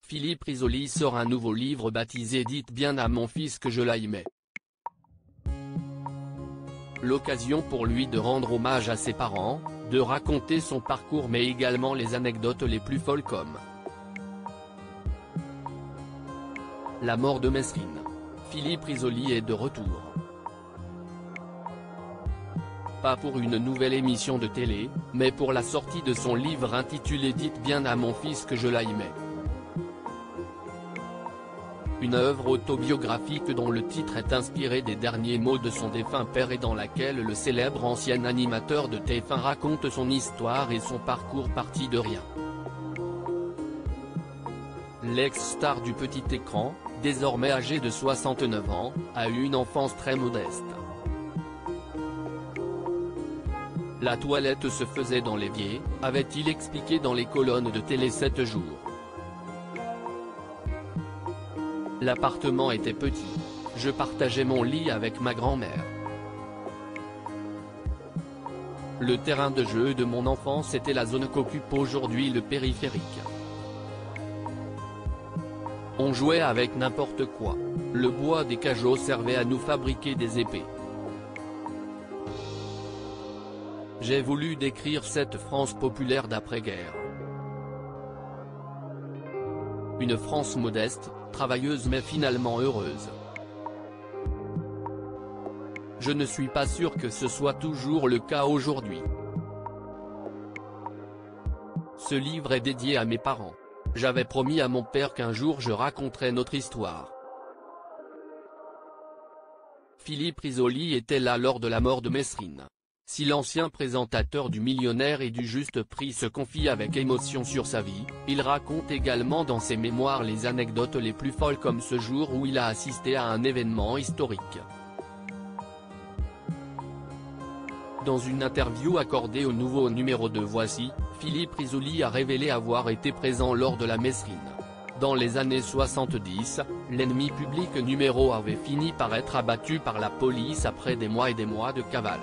Philippe Risoli sort un nouveau livre baptisé « Dites bien à mon fils que je l'aimais ». L'occasion pour lui de rendre hommage à ses parents, de raconter son parcours mais également les anecdotes les plus folles comme la mort de Mesrine. Philippe Risoli est de retour. Pas pour une nouvelle émission de télé, mais pour la sortie de son livre intitulé « Dites bien à mon fils que je l'aimais ». Une œuvre autobiographique dont le titre est inspiré des derniers mots de son défunt père et dans laquelle le célèbre ancien animateur de TF1 raconte son histoire et son parcours parti de rien. L'ex-star du petit écran, désormais âgé de 69 ans, a eu une enfance très modeste. La toilette se faisait dans l'évier, avait-il expliqué dans les colonnes de Télé 7 jours. L'appartement était petit. Je partageais mon lit avec ma grand-mère. Le terrain de jeu de mon enfance était la zone qu'occupe aujourd'hui le périphérique. On jouait avec n'importe quoi. Le bois des cajots servait à nous fabriquer des épées. J'ai voulu décrire cette France populaire d'après-guerre. Une France modeste, travailleuse mais finalement heureuse. Je ne suis pas sûr que ce soit toujours le cas aujourd'hui. Ce livre est dédié à mes parents. J'avais promis à mon père qu'un jour je raconterais notre histoire. Philippe Risoli était là lors de la mort de Mesrine. Si l'ancien présentateur du Millionnaire et du Juste Prix se confie avec émotion sur sa vie, il raconte également dans ses mémoires les anecdotes les plus folles comme ce jour où il a assisté à un événement historique. Dans une interview accordée au nouveau numéro de Voici, Philippe Risoli a révélé avoir été présent lors de la Mesrine. Dans les années 70, l'ennemi public numéro avait fini par être abattu par la police après des mois et des mois de cavale.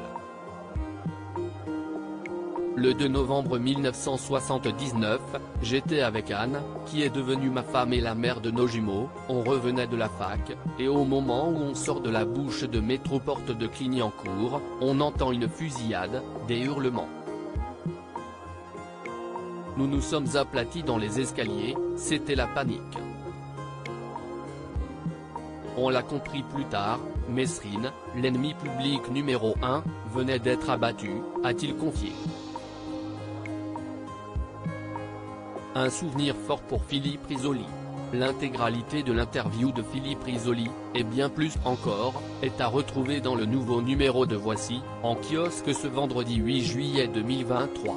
Le 2 novembre 1979, j'étais avec Anne, qui est devenue ma femme et la mère de nos jumeaux, on revenait de la fac, et au moment où on sort de la bouche de métro porte de Clignancourt, on entend une fusillade, des hurlements. Nous nous sommes aplatis dans les escaliers, c'était la panique. On l'a compris plus tard, Mesrine, l'ennemi public numéro 1, venait d'être abattu, a-t-il confié. Un souvenir fort pour Philippe Risoli. L'intégralité de l'interview de Philippe Risoli, et bien plus encore, est à retrouver dans le nouveau numéro de Voici, en kiosque ce vendredi 8 juillet 2023.